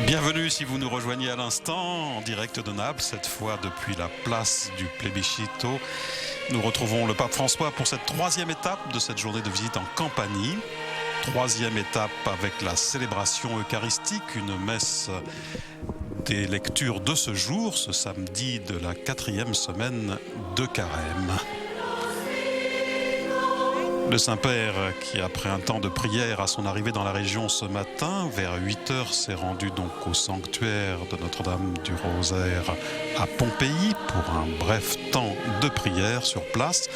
Bienvenue si vous nous rejoignez à l'instant, en direct de Naples, cette fois depuis la place du Plebiscito. Nous retrouvons le pape François pour cette troisième étape de cette journée de visite en Campanie. Troisième étape avec la célébration eucharistique, une messe des lectures de ce jour, ce samedi de la 4e semaine de Carême. Le Saint-Père, qui après un temps de prière à son arrivée dans la région ce matin, vers 8h, s'est rendu donc au sanctuaire de Notre-Dame du Rosaire à Pompéi pour un bref temps de prière sur place,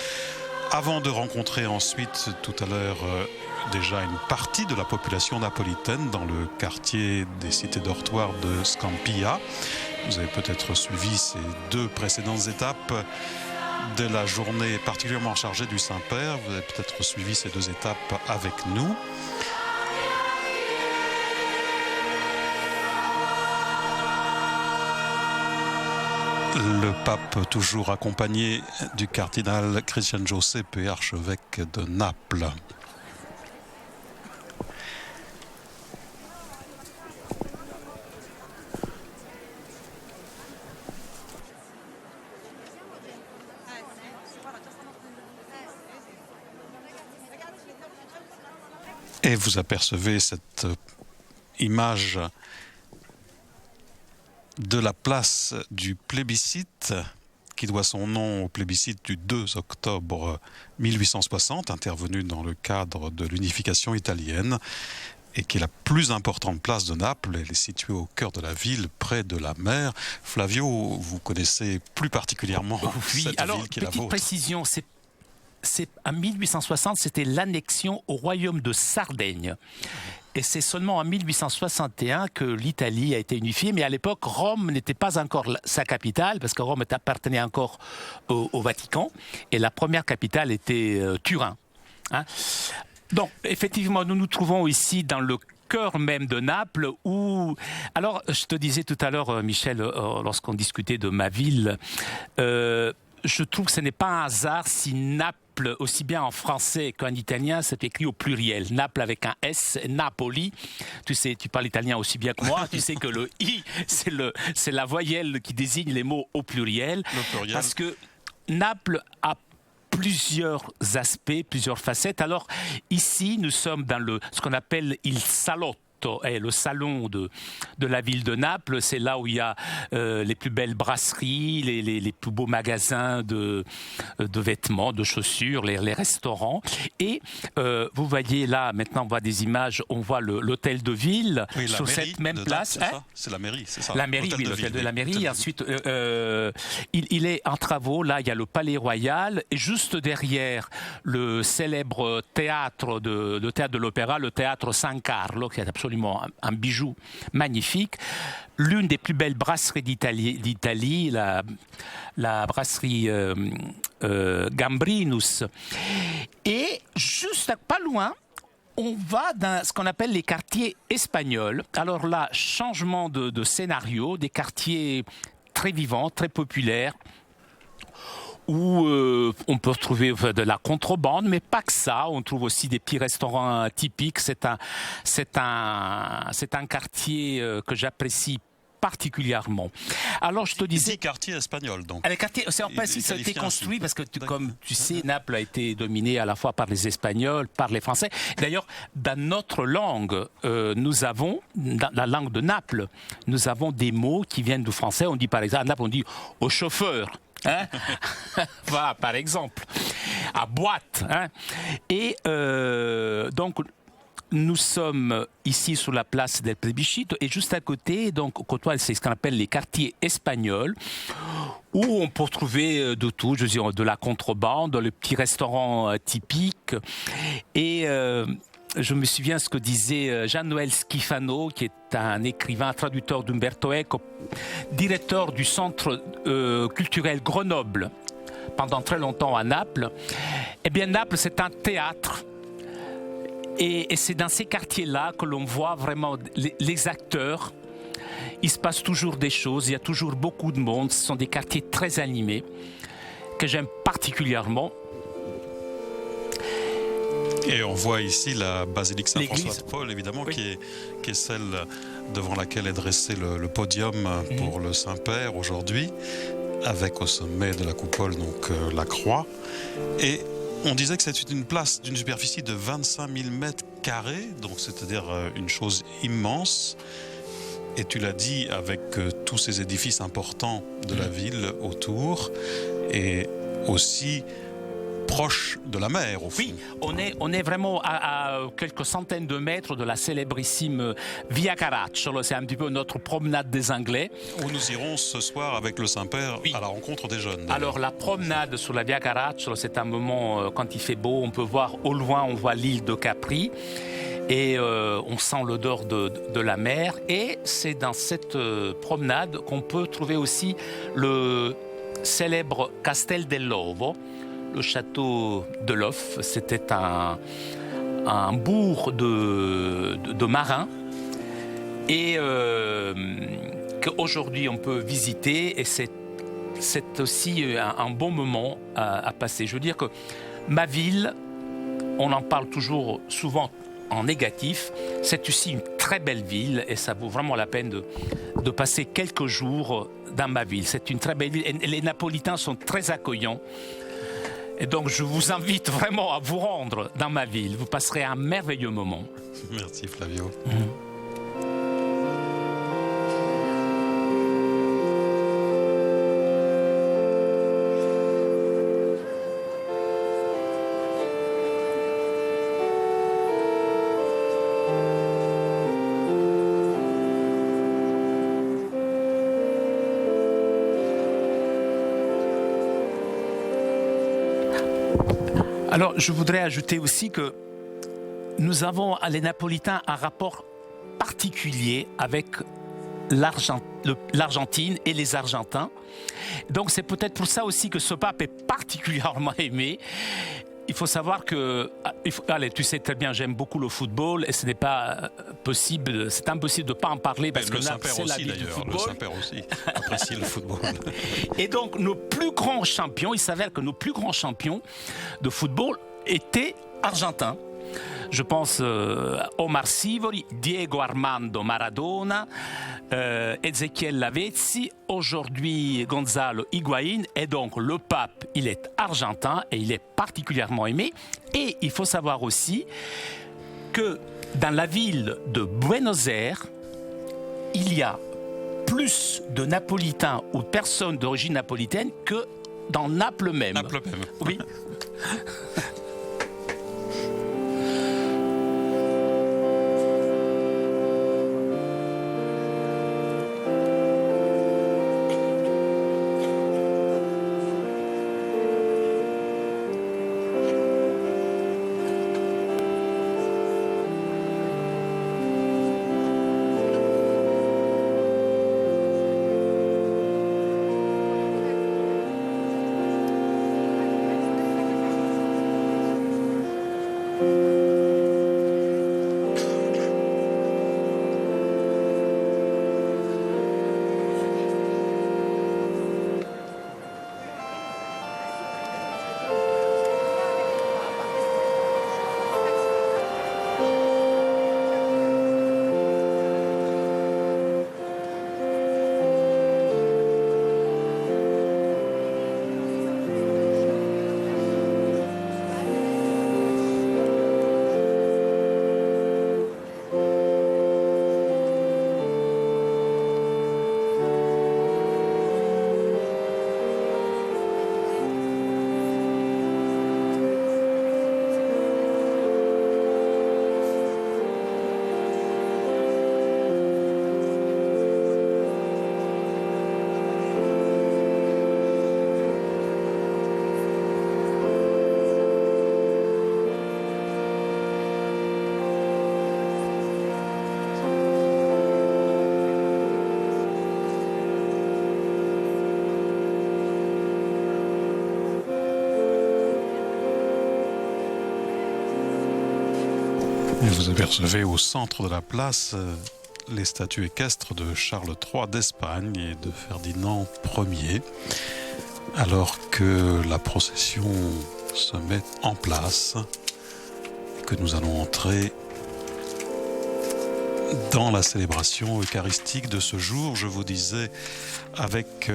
avant de rencontrer ensuite tout à l'heure déjà une partie de la population napolitaine dans le quartier des cités dortoirs de Scampia. Vous avez peut-être suivi ces deux précédentes étapes de la journée particulièrement chargée du Saint-Père. Vous avez peut-être suivi ces deux étapes avec nous. Le pape toujours accompagné du cardinal Christian Giuseppe, archevêque de Naples. Et vous apercevez cette image de la place du plébiscite qui doit son nom au plébiscite du 2 octobre 1860, intervenu dans le cadre de l'unification italienne et qui est la plus importante place de Naples. Elle est située au cœur de la ville, près de la mer. Flavio, vous connaissez plus particulièrement cette ville qui est la vôtre. Petite précision, en 1860, c'était l'annexion au royaume de Sardaigne. Et c'est seulement en 1861 que l'Italie a été unifiée. Mais à l'époque, Rome n'était pas encore sa capitale, parce que Rome appartenait encore au Vatican. Et la première capitale était Turin. Hein. Donc, effectivement, nous nous trouvons ici dans le cœur même de Naples où... Alors, je te disais tout à l'heure, Michel, lorsqu'on discutait de ma ville... je trouve que ce n'est pas un hasard si Naples, aussi bien en français qu'en italien, c'est écrit au pluriel. Naples avec un S, Napoli. Tu sais, tu parles italien aussi bien que moi. Tu sais que le I, c'est la voyelle qui désigne les mots au pluriel. Le pluriel. Parce que Naples a plusieurs aspects, plusieurs facettes. Alors ici, nous sommes dans ce qu'on appelle il salotto. Le salon de la ville de Naples, c'est là où il y a les plus belles brasseries, les plus beaux magasins de vêtements, de chaussures, les restaurants. Et vous voyez là, maintenant on voit des images, on voit l'hôtel de ville sur cette même place. C'est la mairie, c'est ça? La mairie, oui, l'hôtel de la mairie. Ensuite, il est en travaux. Là, il y a le Palais Royal. Et juste derrière, le célèbre théâtre de l'opéra, le théâtre San Carlo, qui est absolument un bijou magnifique. L'une des plus belles brasseries d'Italie, la brasserie Gambrinus. Et juste pas loin, on va dans ce qu'on appelle les quartiers espagnols. Alors là, changement de scénario, des quartiers très vivants, très populaires, où on peut retrouver de la contrebande, mais pas que ça. On trouve aussi des petits restaurants typiques. C'est un quartier que j'apprécie particulièrement. Alors je te disais... quartier espagnol, donc. Les quartiers, ça a été construit parce que, comme tu sais, Naples a été dominé à la fois par les Espagnols, par les Français. D'ailleurs, dans notre langue, nous avons, dans la langue de Naples, nous avons des mots qui viennent du français. On dit par exemple, à Naples, on dit au chauffeur. Hein. Voilà, par exemple, à boîte. Hein. Et donc, nous sommes ici sur la place del Plebiscito et juste à côté, donc, c'est ce qu'on appelle les quartiers espagnols, où on peut trouver de tout, je veux dire, de la contrebande, le petit restaurant typique. Et je me souviens ce que disait Jean-Noël Schifano, qui est un écrivain, traducteur d'Umberto Eco, directeur du centre culturel Grenoble pendant très longtemps à Naples. Eh bien, Naples, c'est un théâtre. Et c'est dans ces quartiers-là que l'on voit vraiment les acteurs. Il se passe toujours des choses, il y a toujours beaucoup de monde. Ce sont des quartiers très animés que j'aime particulièrement. Et on voit ici la basilique Saint-François de Paul, évidemment, oui, qui est celle devant laquelle est dressé le podium pour le Saint-Père aujourd'hui, avec au sommet de la coupole donc la croix. Et on disait que c'est une place d'une superficie de 25 000 mètres carrés, donc c'est-à-dire une chose immense. Et tu l'as dit, avec tous ces édifices importants de la ville autour, et aussi proche de la mer, au fond. Oui, on est vraiment à quelques centaines de mètres de la célébrissime Via Caracciolo. C'est un petit peu notre promenade des Anglais. Où nous irons ce soir avec le Saint-Père à la rencontre des jeunes. D'ailleurs. Alors la promenade sur la Via Caracciolo, c'est un moment, quand il fait beau, on peut voir au loin, on voit l'île de Capri. Et on sent l'odeur de la mer. Et c'est dans cette promenade qu'on peut trouver aussi le célèbre Castel dell'Ovo, le château de l'œuf. C'était un bourg de marins et qu'aujourd'hui on peut visiter, et c'est aussi un bon moment à passer. Je veux dire que ma ville, on en parle toujours souvent en négatif, c'est aussi une très belle ville et ça vaut vraiment la peine de passer quelques jours dans ma ville. C'est une très belle ville et les Napolitains sont très accueillants. Et donc, je vous invite vraiment à vous rendre dans ma ville. Vous passerez un merveilleux moment. Merci, Flavio. Alors, je voudrais ajouter aussi que nous avons, les Napolitains, un rapport particulier avec l'Argentine et les Argentins. Donc, c'est peut-être pour ça aussi que ce pape est particulièrement aimé. Il faut savoir que, allez, tu sais très bien, j'aime beaucoup le football et ce n'est pas possible, c'est impossible de ne pas en parler parce que c'est la vie du football. Le Saint-Père aussi apprécie le football. Et donc, nos plus grands champions, il s'avère que nos plus grands champions de football étaient argentins. Je pense Omar Sivori, Diego Armando Maradona, Ezequiel Lavezzi, aujourd'hui Gonzalo Higuaín. Et donc le pape, il est argentin et il est particulièrement aimé. Et il faut savoir aussi que dans la ville de Buenos Aires, il y a plus de Napolitains ou de personnes d'origine napolitaine que dans Naples même. Naples même. Oui. Et vous apercevez au centre de la place les statues équestres de Charles III d'Espagne et de Ferdinand Ier, alors que la procession se met en place et que nous allons entrer Dans la célébration eucharistique de ce jour, je vous disais, avec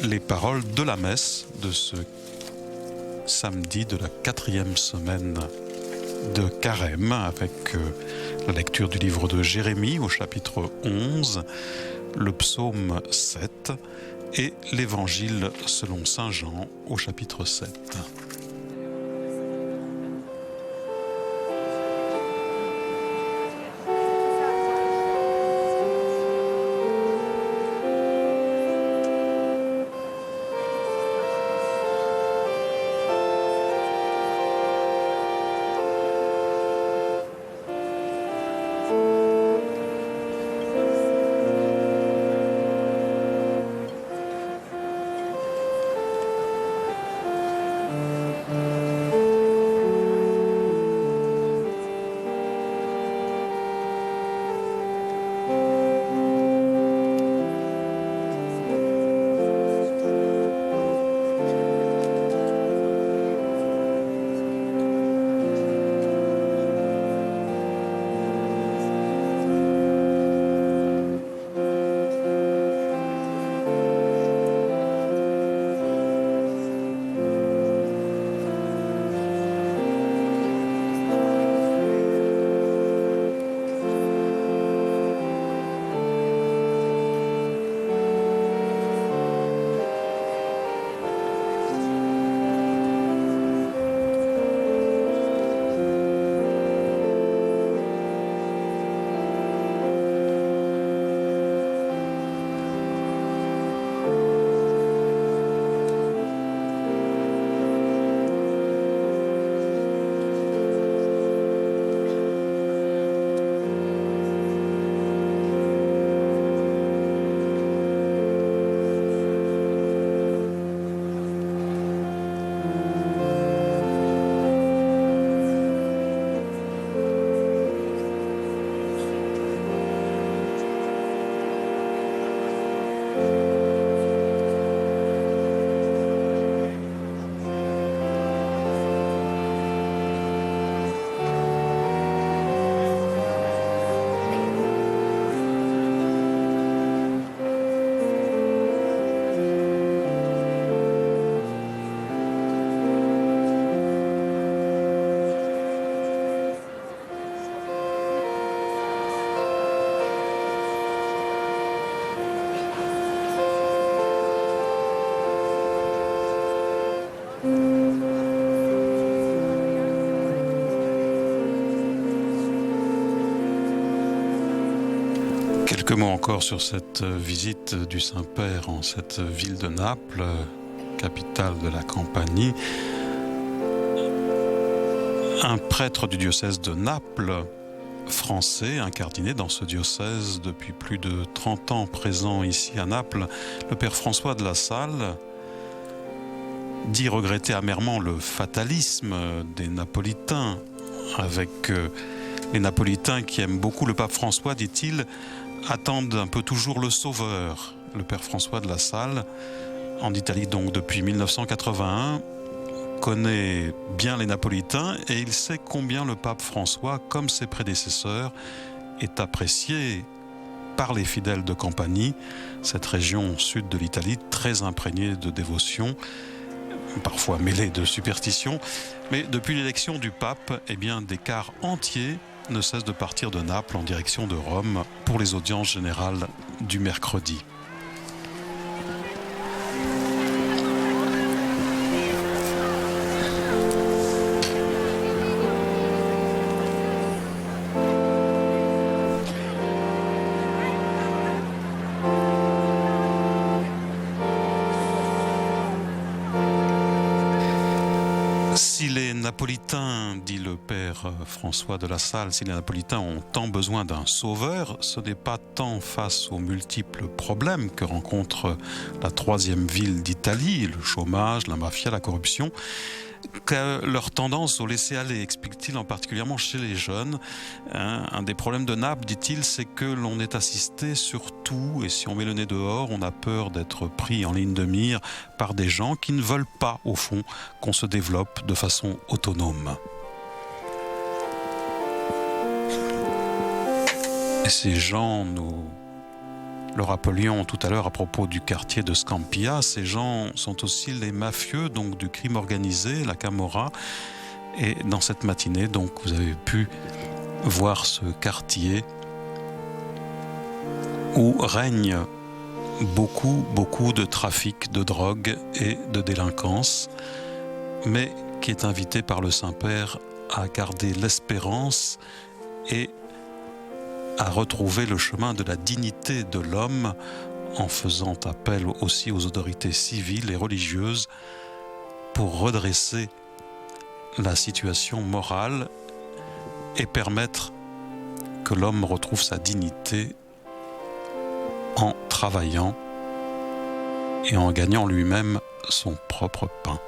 les paroles de la messe de ce samedi de la 4e semaine de Carême, avec la lecture du livre de Jérémie au chapitre 11, le psaume 7 et l'évangile selon saint Jean au chapitre 7. Quelques mots encore sur cette visite du Saint-Père en cette ville de Naples, capitale de la Campanie. Un prêtre du diocèse de Naples, français, incardiné dans ce diocèse depuis plus de 30 ans, présent ici à Naples, le père François de la Salle, dit regretter amèrement le fatalisme des Napolitains, avec les Napolitains qui aiment beaucoup le pape François, dit-il, attendent un peu toujours le Sauveur. Le père François de la Salle, en Italie donc depuis 1981, connaît bien les Napolitains et il sait combien le pape François, comme ses prédécesseurs, est apprécié par les fidèles de Campanie, cette région sud de l'Italie très imprégnée de dévotion, parfois mêlée de superstition. Mais depuis l'élection du pape, eh bien, des cars entiers ne cessent de partir de Naples en direction de Rome pour les audiences générales du mercredi. Si les Napolitains, dit le père François de la Salle, si les Napolitains ont tant besoin d'un sauveur, ce n'est pas tant face aux multiples problèmes que rencontre la troisième ville d'Italie, le chômage, la mafia, la corruption, que leur tendance au laisser-aller, explique-t-il, en particulièrement chez les jeunes. Un des problèmes de Naples, dit-il, c'est que l'on est assisté surtout, et si on met le nez dehors, on a peur d'être pris en ligne de mire par des gens qui ne veulent pas, au fond, qu'on se développe de façon autonome. Et ces gens, nous le rappelions tout à l'heure à propos du quartier de Scampia, ces gens sont aussi les mafieux donc du crime organisé, la Camorra. Et dans cette matinée, donc, vous avez pu voir ce quartier où règne beaucoup de trafic de drogue et de délinquance, mais qui est invité par le Saint-Père à garder l'espérance et à retrouver le chemin de la dignité de l'homme en faisant appel aussi aux autorités civiles et religieuses pour redresser la situation morale et permettre que l'homme retrouve sa dignité en travaillant et en gagnant lui-même son propre pain.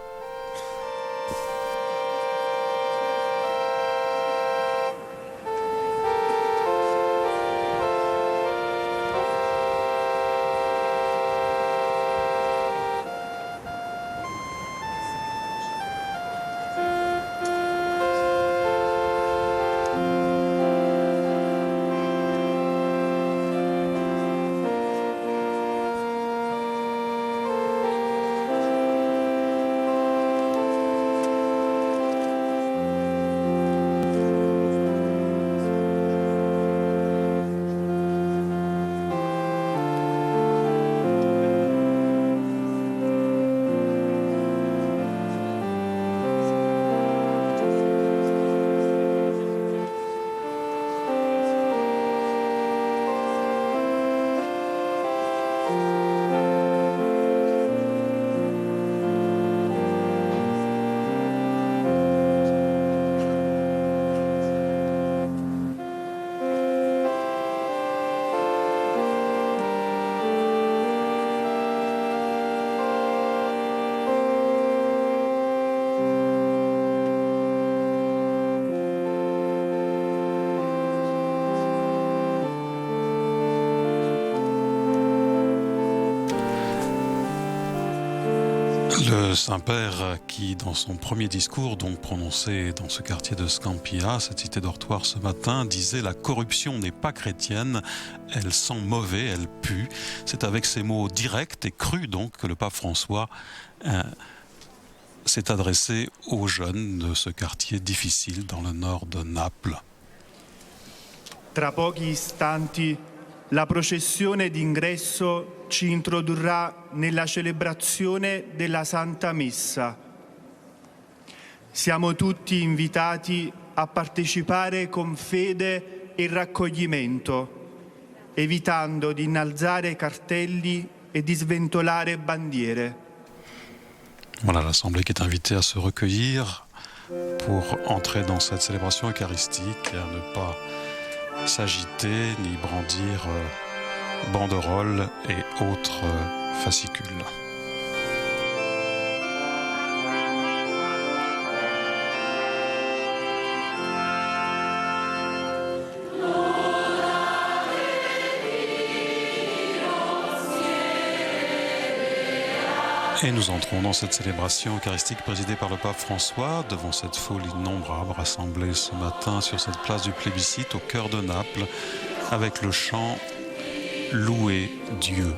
Le Saint-Père qui, dans son premier discours, donc prononcé dans ce quartier de Scampia, cette cité dortoir ce matin, disait « La corruption n'est pas chrétienne, elle sent mauvais, elle pue ». C'est avec ces mots directs et crus donc que le pape François s'est adressé aux jeunes de ce quartier difficile dans le nord de Naples. Tra pochi istanti la processione d'ingresso ci introdurrà nella celebrazione della Santa Messa. Siamo tutti invitati a partecipare con fede e raccoglimento, evitando di innalzare cartelli e di sventolare bandiere. Voilà l'Assemblée qui est invitée à se recueillir pour entrer dans cette célébration eucharistique et à ne pas s'agiter ni brandir banderoles et autres fascicules. Et nous entrons dans cette célébration eucharistique présidée par le pape François devant cette foule innombrable rassemblée ce matin sur cette place du plébiscite au cœur de Naples avec le chant « Louez Dieu ».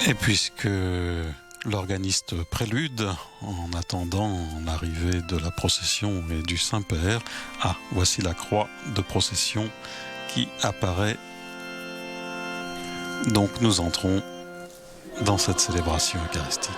Et puisque l'organiste prélude en attendant l'arrivée de la procession et du Saint-Père, voici la croix de procession qui apparaît. Donc nous entrons dans cette célébration eucharistique.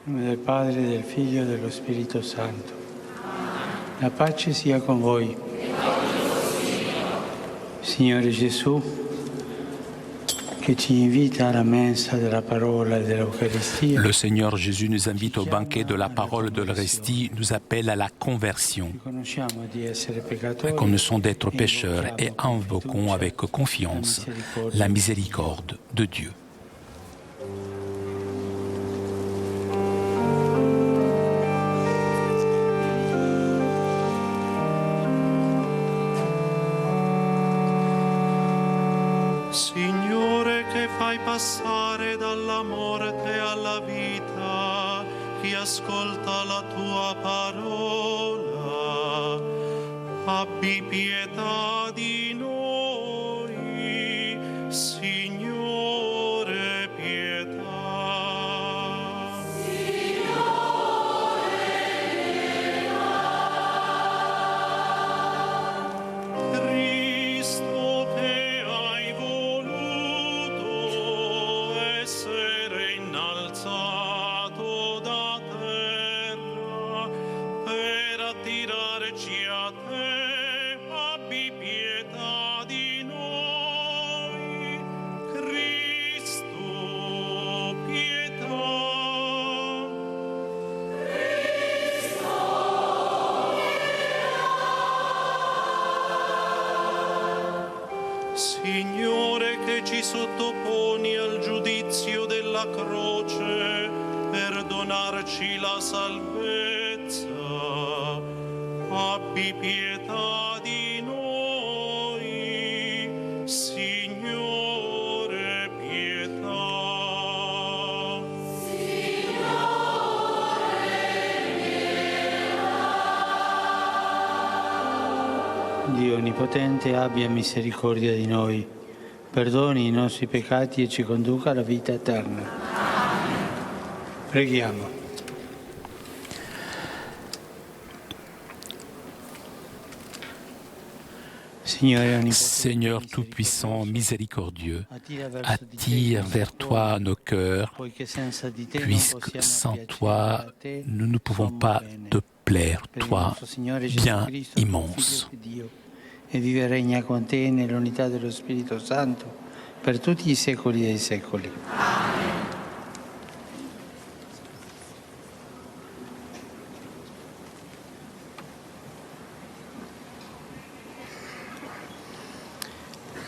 In nome del Padre, del Figlio e dello Spirito Santo. La pace sia con voi. Signore Gesù, che ci invita alla mensa della parola e dell'Eucaristia. Le Seigneur Jésus nous invite au banquet de la parole et de l'Eucharistie, nous appelle à la conversion. Reconnaissons d'être pécheurs et invoquons avec confiance la miséricorde de Dieu. Signore, che fai passare dalla morte alla vita chi ascolta la tua parola, abbi pietà di noi, Signore, pietà. Cristo, che hai voluto Signore, che ci sottoponi al giudizio della croce per donarci la salvezza, abbi pietà di noi, Signore, pietà. Dio Onnipotente abbia misericordia di noi, perdoni i nostri peccati e ci conduca alla vita eterna. Preghiamo. Seigneur Tout-Puissant, miséricordieux, attire vers toi nos cœurs, puisque sans toi, nous ne pouvons pas te plaire, toi, bien immense. E vive e regna con te nell'unità dello Spirito Santo per tutti i secoli dei secoli.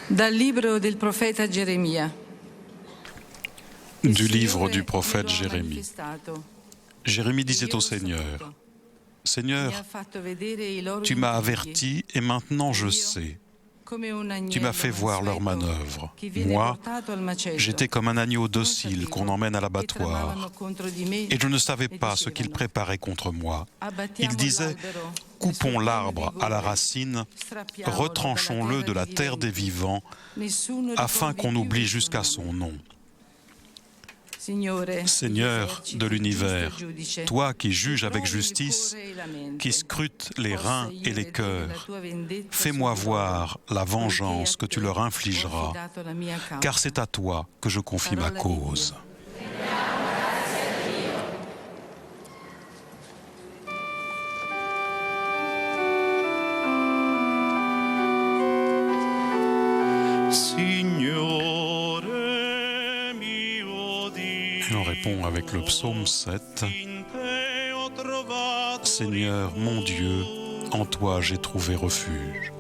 Dal libro del profeta Geremia. Du livre du prophète Jérémie. Jérémie disait au Seigneur, « Seigneur, tu m'as averti et maintenant je sais. Tu m'as fait voir leurs manœuvres. Moi, j'étais comme un agneau docile qu'on emmène à l'abattoir. Et je ne savais pas ce qu'ils préparaient contre moi. Ils disaient, coupons l'arbre à la racine, retranchons-le de la terre des vivants, afin qu'on oublie jusqu'à son nom. Seigneur de l'univers, toi qui juges avec justice, qui scrutes les reins et les cœurs, fais-moi voir la vengeance que tu leur infligeras, car c'est à toi que je confie ma cause. Et on répond avec le psaume 7. Seigneur, mon Dieu, en toi j'ai trouvé refuge.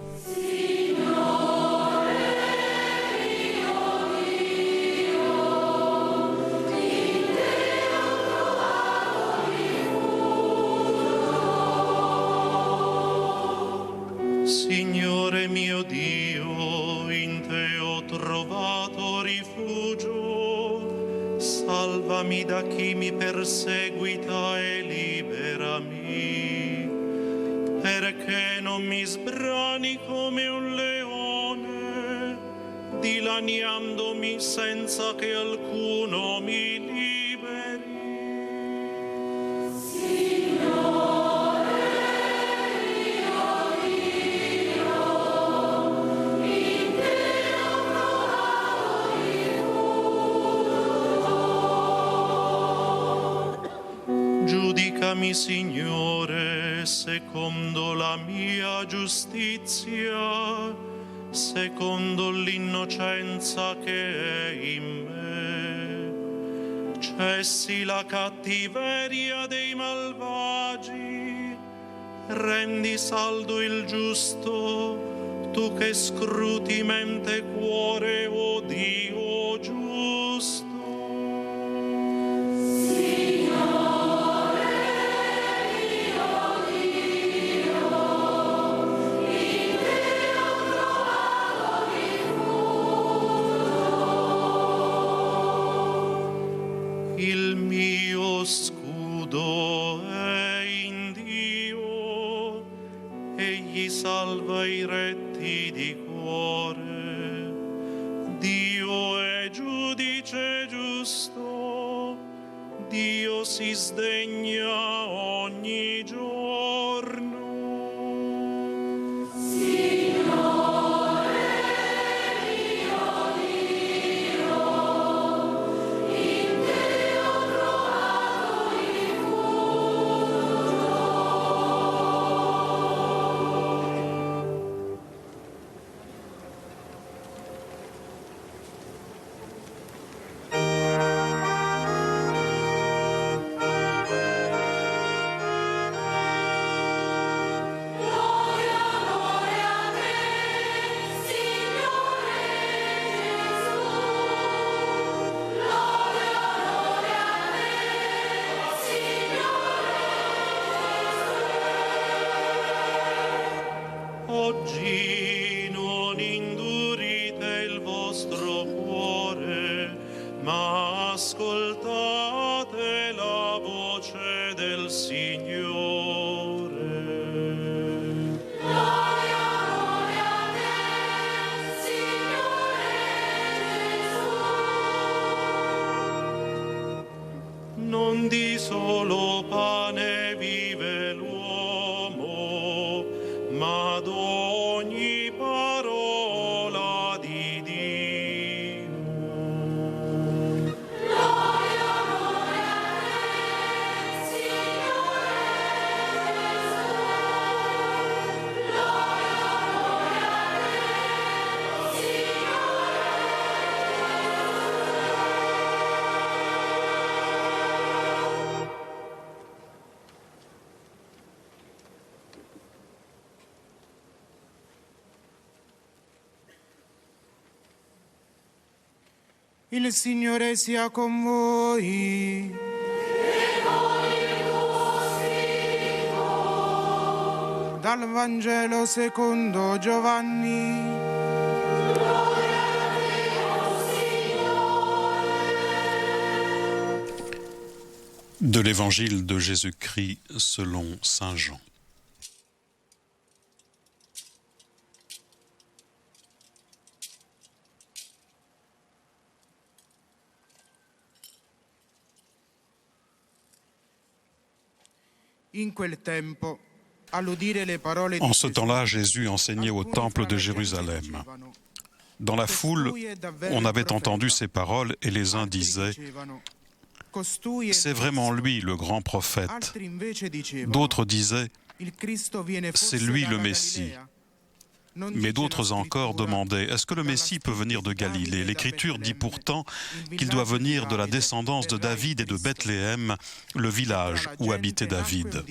Signore mio Dio, in te ho trovato rifugio. Salvami da chi mi perseguita e liberami, perché non mi sbrani come un leone, dilaniandomi senza che alcuno mi liberi. Giudicami, Signore, secondo la mia giustizia, secondo l'innocenza che è in me. Cessi la cattiveria dei malvagi, rendi saldo il giusto, tu che scruti mente e cuore, o Dio giusto. Il mio scudo è in Dio, egli salva i retti di cuore. Dio è giudice giusto, Dio si sdegna ogni giorno. ascoltate la voce del Signore. Non di solo pane vive l'uomo, ma d'ogni parola di Dio. Gloria a te, Signore Gesù. Gloria a te, Il Signore sia con voi. E con il tuo spirito. Dal Vangelo secondo Giovanni. De l'Évangile de Jésus-Christ selon Saint Jean. En ce temps-là, Jésus enseignait au temple de Jérusalem. Dans la foule, on avait entendu ces paroles et les uns disaient « C'est vraiment lui le grand prophète ». D'autres disaient « C'est lui le Messie ». Mais d'autres encore demandaient « Est-ce que le Messie peut venir de Galilée ?» L'Écriture dit pourtant qu'il doit venir de la descendance de David et de Bethléem, le village où habitait David.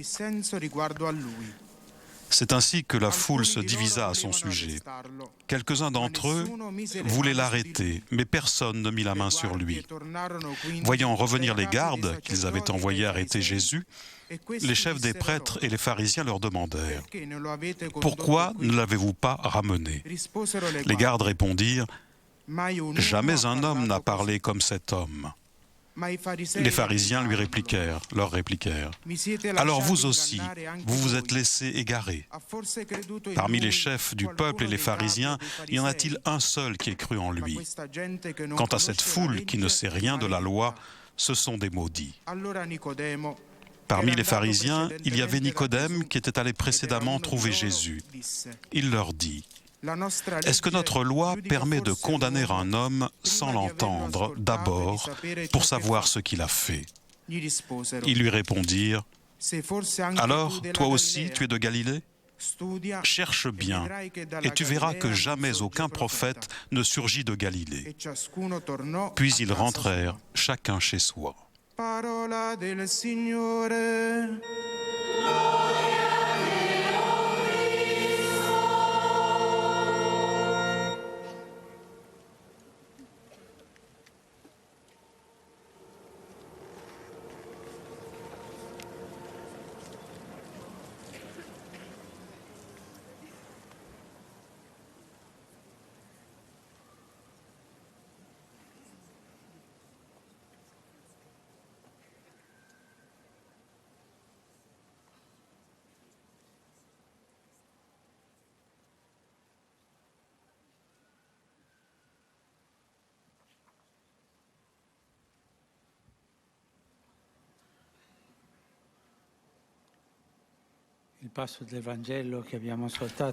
C'est ainsi que la foule se divisa à son sujet. Quelques-uns d'entre eux voulaient l'arrêter, mais personne ne mit la main sur lui. Voyant revenir les gardes qu'ils avaient envoyés arrêter Jésus, les chefs des prêtres et les pharisiens leur demandèrent « Pourquoi ne l'avez-vous pas ramené ?» Les gardes répondirent « Jamais un homme n'a parlé comme cet homme. » Les pharisiens leur répliquèrent « Alors vous aussi, vous vous êtes laissés égarer. Parmi les chefs du peuple et les pharisiens, y en a-t-il un seul qui ait cru en lui? Quant à cette foule qui ne sait rien de la loi, ce sont des maudits. » Parmi les pharisiens, il y avait Nicodème qui était allé précédemment trouver Jésus. Il leur dit « Est-ce que notre loi permet de condamner un homme sans l'entendre d'abord pour savoir ce qu'il a fait ?» Ils lui répondirent « Alors, toi aussi, tu es de Galilée ? Cherche bien, et tu verras que jamais aucun prophète ne surgit de Galilée. » Puis ils rentrèrent, chacun chez soi. Parola del Signore.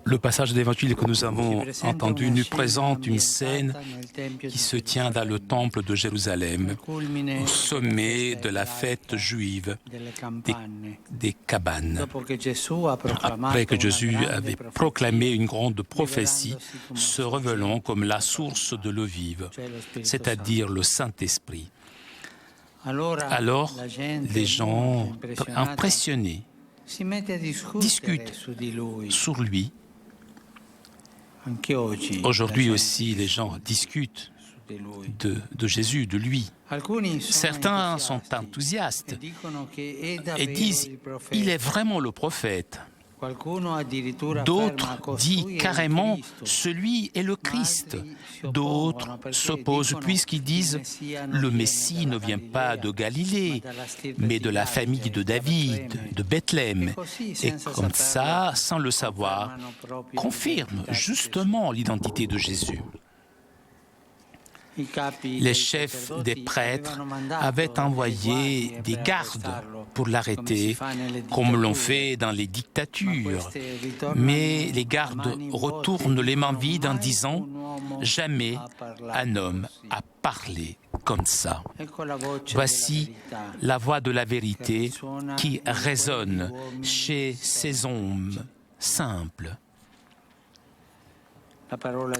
Le passage d'évangile que nous avons entendu nous présente une scène qui se tient dans le temple de Jérusalem, au sommet de la fête juive des cabanes. Après que Jésus avait proclamé une grande prophétie, se révélant comme la source de l'eau vive, c'est-à-dire le Saint-Esprit. Alors, les gens impressionnés discutent sur lui. Aujourd'hui aussi, les gens discutent de Jésus, de lui. Certains sont enthousiastes et disent « Il est vraiment le prophète ». D'autres disent carrément « celui est le Christ ». D'autres s'opposent puisqu'ils disent « le Messie ne vient pas de Galilée, mais de la famille de David, de Bethléem ». Et comme ça, sans le savoir, confirment justement l'identité de Jésus. Les chefs des prêtres avaient envoyé des gardes pour l'arrêter, comme l'ont fait dans les dictatures. Mais les gardes retournent les mains vides en disant « Jamais un homme a parlé comme ça ». Voici la voix de la vérité qui résonne chez ces hommes simples.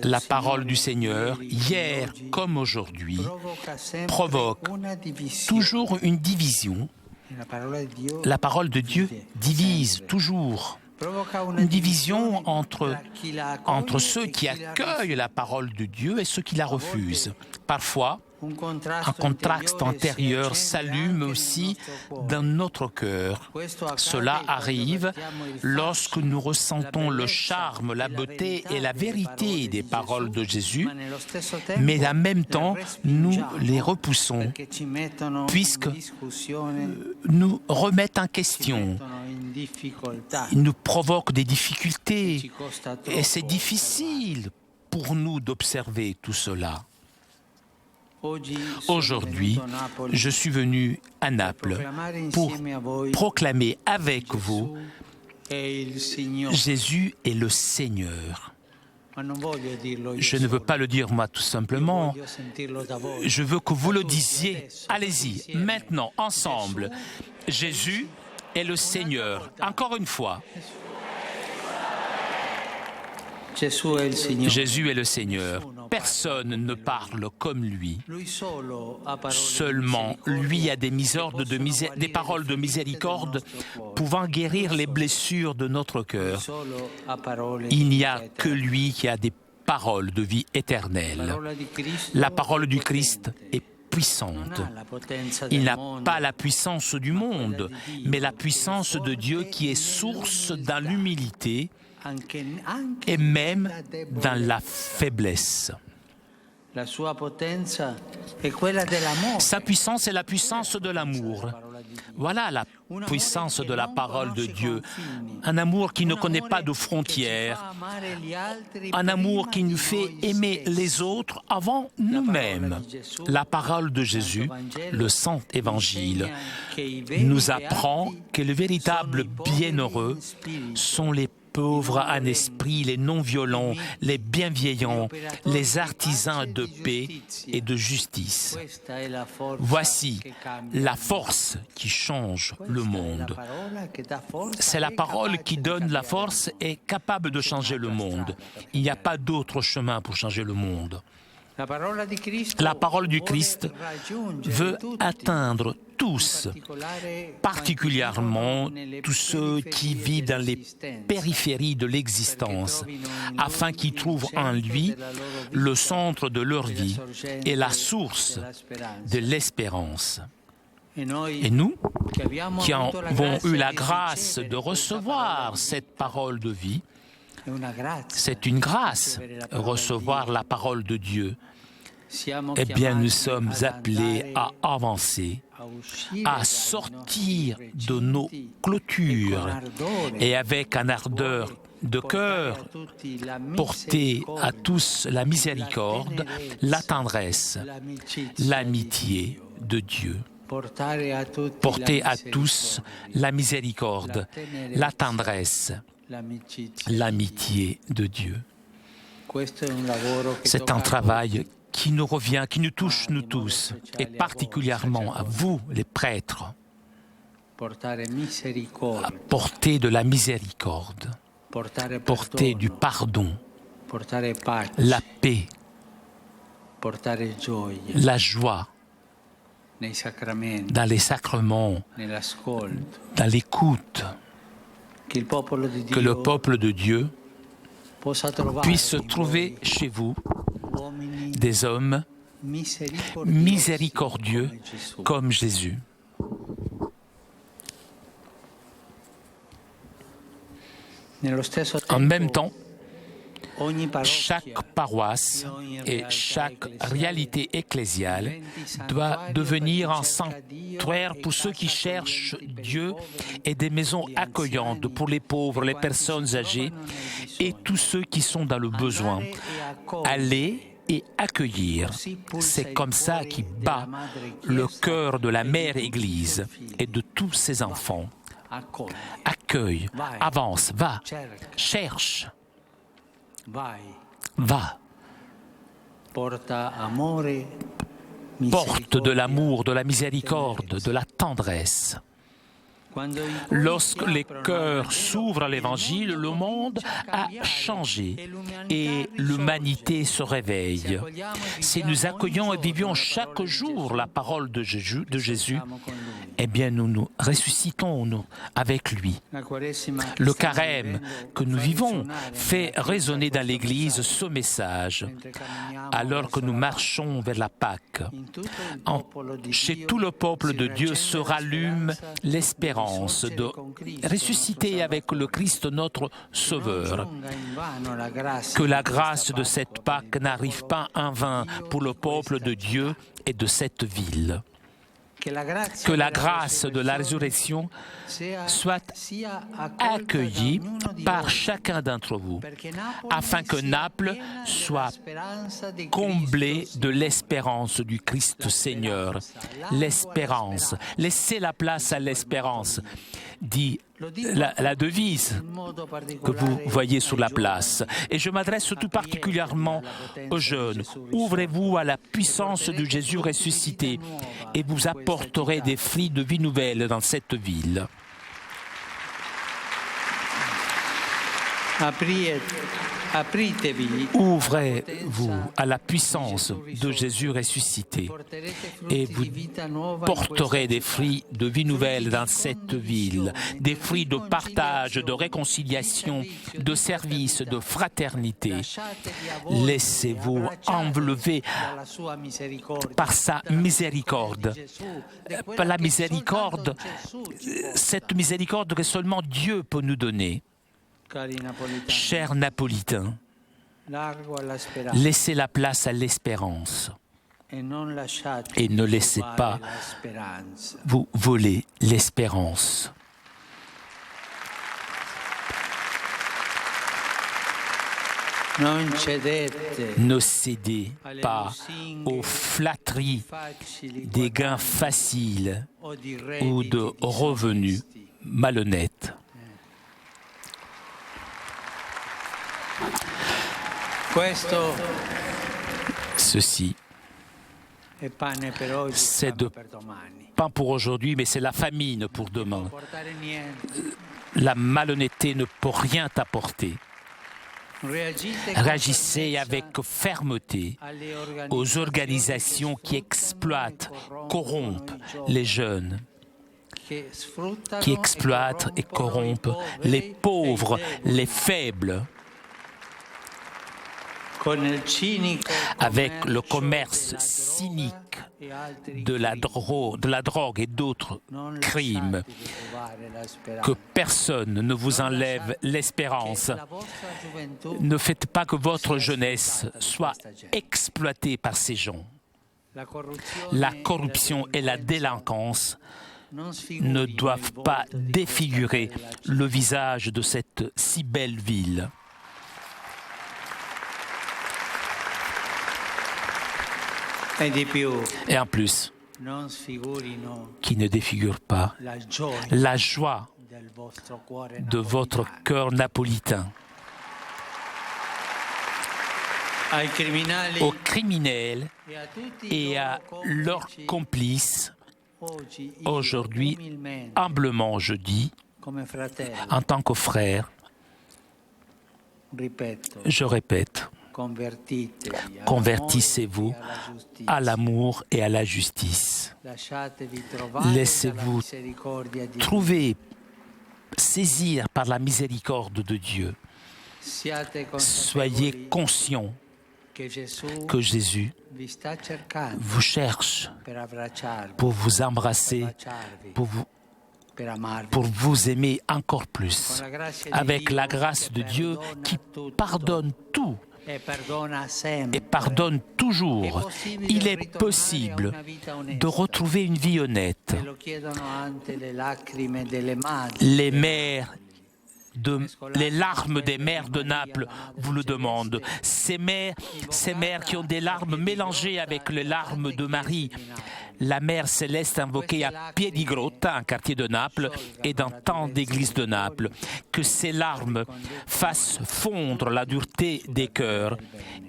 La parole du Seigneur, hier comme aujourd'hui, provoque toujours une division. La parole de Dieu divise toujours. Une division entre ceux qui accueillent la parole de Dieu et ceux qui la refusent. Parfois, un contraste intérieur s'allume aussi dans notre cœur. Cela arrive lorsque nous ressentons le charme, la beauté et la vérité des paroles de Jésus, mais en même temps, nous les repoussons, puisque nous remettent en question. Ils nous provoquent des difficultés et c'est difficile pour nous d'observer tout cela. Aujourd'hui, je suis venu à Naples pour proclamer avec vous Jésus est le Seigneur. Je ne veux pas le dire moi tout simplement, je veux que vous le disiez. Allez-y, maintenant, ensemble. Jésus est le Seigneur. Encore une fois. Jésus est le Seigneur. Personne ne parle comme lui. Seulement, lui a des paroles de miséricorde pouvant guérir les blessures de notre cœur. Il n'y a que lui qui a des paroles de vie éternelle. La parole du Christ est puissante. Il n'a pas la puissance du monde, mais la puissance de Dieu qui est source dans l'humilité et même dans la faiblesse. Sa puissance est la puissance de l'amour. Voilà la puissance de la parole de Dieu. Un amour qui ne connaît pas de frontières. Un amour qui nous fait aimer les autres avant nous-mêmes. La parole de Jésus, le Saint Évangile, nous apprend que les véritables bienheureux sont les pauvres en esprit, les non-violents, les bienveillants, les artisans de paix et de justice. Voici la force qui change le monde. C'est la parole qui donne la force et est capable de changer le monde. Il n'y a pas d'autre chemin pour changer le monde. La parole du Christ veut atteindre tous, particulièrement tous ceux qui vivent dans les périphéries de l'existence, afin qu'ils trouvent en lui le centre de leur vie et la source de l'espérance. Et nous, qui avons eu la grâce de recevoir cette parole de vie, c'est une grâce, recevoir la parole de Dieu. Eh bien, nous sommes appelés à avancer, à sortir de nos clôtures et avec un ardeur de cœur, porter à tous la miséricorde, la tendresse, l'amitié de Dieu. Porter à tous la miséricorde, la tendresse, l'amitié de Dieu. C'est un travail qui nous revient, qui nous touche nous tous, et particulièrement à vous, les prêtres, à porter de la miséricorde, porter du pardon, la paix, la joie, dans les sacrements, dans l'écoute, que le peuple de Dieu puisse trouver chez vous des hommes miséricordieux comme Jésus. En même temps, chaque paroisse et chaque réalité ecclésiale doit devenir un sanctuaire pour ceux qui cherchent Dieu et des maisons accueillantes pour les pauvres, les personnes âgées et tous ceux qui sont dans le besoin. Aller et accueillir, c'est comme ça qui bat le cœur de la Mère Église et de tous ses enfants. Accueille, avance, va, cherche. Va. Porte de l'amour, de la miséricorde, de la tendresse. Lorsque les cœurs s'ouvrent à l'Évangile, le monde a changé et l'humanité se réveille. Si nous accueillons et vivions chaque jour la parole de Jésus, eh bien nous nous ressuscitons avec lui. Le carême que nous vivons fait résonner dans l'Église ce message, alors que nous marchons vers la Pâque. Chez tout le peuple de Dieu se rallume l'espérance de ressusciter avec le Christ notre Sauveur. Que la grâce de cette Pâque n'arrive pas en vain pour le peuple de Dieu et de cette ville. Que la grâce de la résurrection soit accueillie par chacun d'entre vous, afin que Naples soit comblée de l'espérance du Christ Seigneur. L'espérance. Laissez la place à l'espérance, dit la devise que vous voyez sur la place. Et je m'adresse tout particulièrement aux jeunes. Ouvrez-vous à la puissance de Jésus ressuscité et vous apporterez des fruits de vie nouvelle dans cette ville. Ouvrez-vous à la puissance de Jésus ressuscité et vous porterez des fruits de vie nouvelle dans cette ville, des fruits de partage, de réconciliation, de service, de fraternité. Laissez-vous envelopper par sa miséricorde. Par la miséricorde, cette miséricorde que seulement Dieu peut nous donner. Chers Napolitains, laissez la place à l'espérance et ne laissez pas vous voler l'espérance. Ne cédez pas aux flatteries des gains faciles ou de revenus malhonnêtes. Ceci, c'est de pain pour aujourd'hui, mais c'est la famine pour demain. La malhonnêteté ne peut rien t'apporter. Réagissez avec fermeté aux organisations qui exploitent, corrompent les jeunes, qui exploitent et corrompent les pauvres, les faibles. Avec le commerce cynique de la drogue et d'autres crimes, que personne ne vous enlève l'espérance. Ne faites pas que votre jeunesse soit exploitée par ces gens. La corruption et la délinquance ne doivent pas défigurer le visage de cette si belle ville. Et en plus, qui ne défigure pas la joie de votre cœur napolitain. Aux criminels et à leurs complices, aujourd'hui, humblement je dis, en tant que frère, je répète, convertissez-vous à l'amour et à la justice. Laissez-vous trouver, saisir par la miséricorde de Dieu. Soyez conscients que Jésus vous cherche pour vous embrasser, pour vous pour vous aimer encore plus, avec la grâce de Dieu qui pardonne tout et pardonne toujours. Il est possible de retrouver une vie honnête. Les larmes des mères de Naples vous le demandent. Ces mères qui ont des larmes mélangées avec les larmes de Marie. La mère céleste invoquée à Piedigrotta, un quartier de Naples, et dans tant d'églises de Naples. Que ces larmes fassent fondre la dureté des cœurs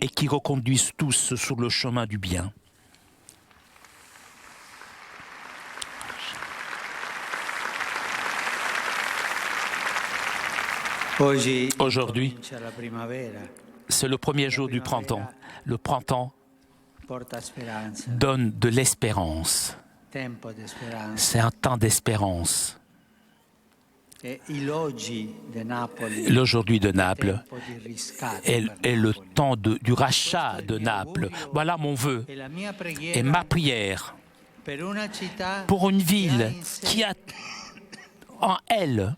et qui reconduisent tous sur le chemin du bien. Aujourd'hui, c'est le premier jour du printemps. Le printemps donne de l'espérance. C'est un temps d'espérance. L'aujourd'hui de Naples est le temps du rachat de Naples. Voilà mon vœu et ma prière pour une ville qui a en elle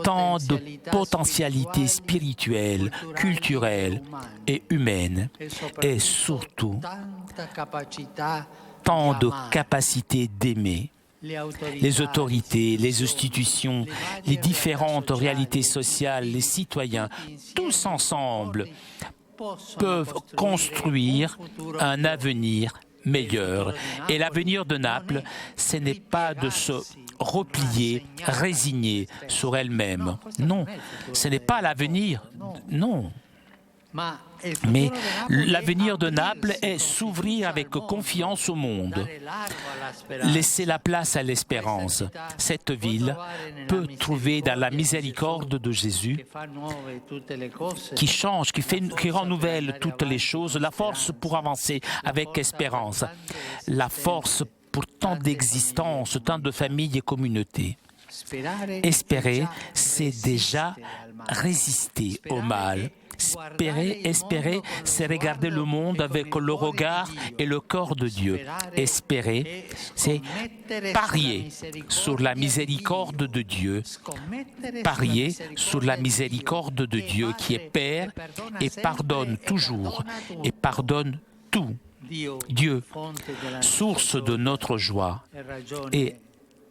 tant de potentialités spirituelles, culturelles et humaines, et surtout tant de capacités d'aimer. Les autorités, les institutions, les différentes réalités sociales, les citoyens, tous ensemble peuvent construire un avenir meilleur. Et l'avenir de Naples, ce n'est pas de se replier, résigner sur elle-même. Non, ce n'est pas l'avenir. Non. Mais l'avenir de Naples est s'ouvrir avec confiance au monde. Laisser la place à l'espérance. Cette ville peut trouver dans la miséricorde de Jésus, qui change, qui rend nouvelle toutes les choses, la force pour avancer avec espérance. La force pour tant d'existences, tant de familles et communautés. Espérer, c'est déjà résister au mal. Espérer, c'est regarder le monde avec le regard et le corps de Dieu. Espérer, c'est parier sur la miséricorde de Dieu. Parier sur la miséricorde de Dieu qui est Père et pardonne toujours et pardonne tout. Dieu, source de notre joie et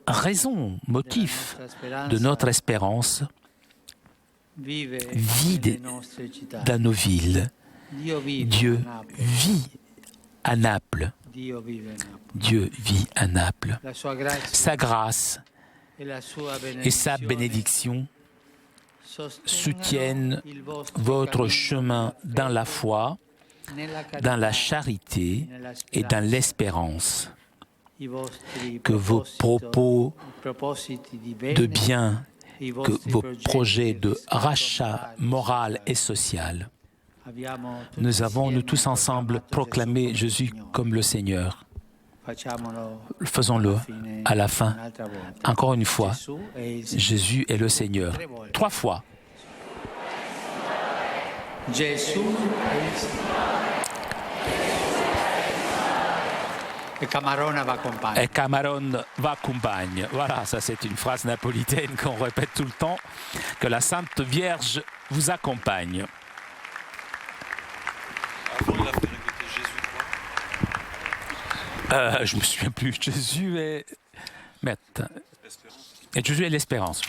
raison, motif de notre espérance, vit dans nos villes. Dieu vit à Naples. Dieu vit à Naples. Sa grâce et sa bénédiction soutiennent votre chemin dans la foi, dans la charité et dans l'espérance. Que vos propos de bien, que vos projets de rachat moral et social, nous avons, nous tous ensemble, proclamé Jésus comme le Seigneur. Faisons-le à la fin. Encore une fois, Jésus est le Seigneur. 3 fois. Jésus et Camarone va accompagne. Voilà, ça c'est une phrase napolitaine qu'on répète tout le temps, que la Sainte Vierge vous accompagne. Avant, il a fait répéter Jésus quoi Je me souviens plus. Jésus est... Et Jésus est l'espérance.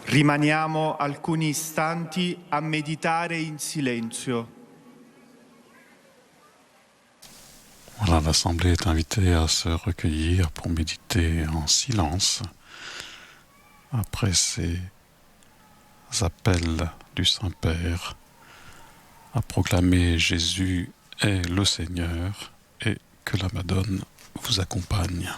Rimaniamo alcuni istanti a meditare in silenzio. Voilà, l'Assemblée est invitée à se recueillir pour méditer en silence après ces appels du Saint-Père à proclamer Jésus est le Seigneur et que la Madone vous accompagne.